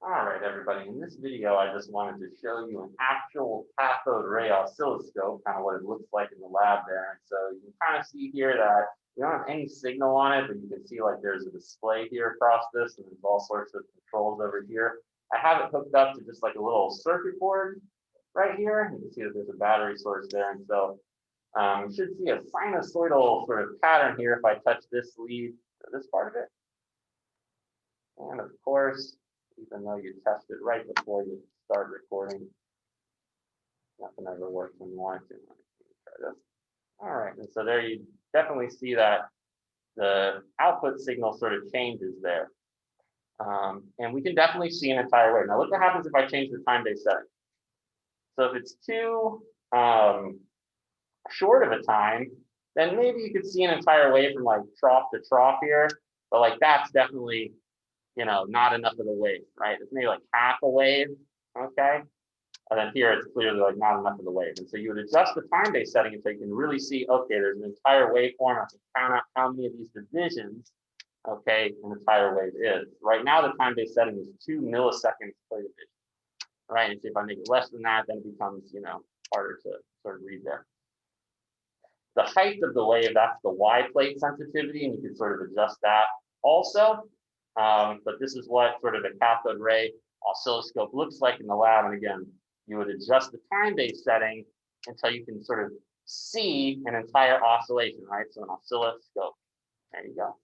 All right, everybody. In this video, I just wanted to show you an actual cathode ray oscilloscope, kind of what it looks like in the lab there. And so you can kind of see here that we don't have any signal on it, but you can see like there's a display here across this, and there's all sorts of controls over here. I have it hooked up to just like a little circuit board right here. You can see that there's a battery source there. And so you should see a sinusoidal sort of pattern here if I touch this lead, this part of it. And of course, even though you test it right before you start recording, nothing ever works when you want it to. Try this. All right, and so there you definitely see that the output signal sort of changes there. And we can definitely see an entire wave. Now look what happens if I change the time-based setting. So if it's too short of a time, then maybe you could see an entire wave from like trough to trough here, but like that's definitely, not enough of the wave, right? It's maybe like half a wave, okay? And then here it's clearly like not enough of the wave. And so you would adjust the time-based setting so you can really see, okay, there's an entire waveform. I can count out how many of these divisions, okay, an entire wave is. Right now, the time-based setting is 2 milliseconds per division, right? And so if I make it less than that, then it becomes, harder to sort of read there. The height of the wave, that's the Y plate sensitivity, and you can sort of adjust that also. But this is what sort of a cathode ray oscilloscope looks like in the lab. And again, you would adjust the time-based setting until you can sort of see an entire oscillation, right? So an oscilloscope. There you go.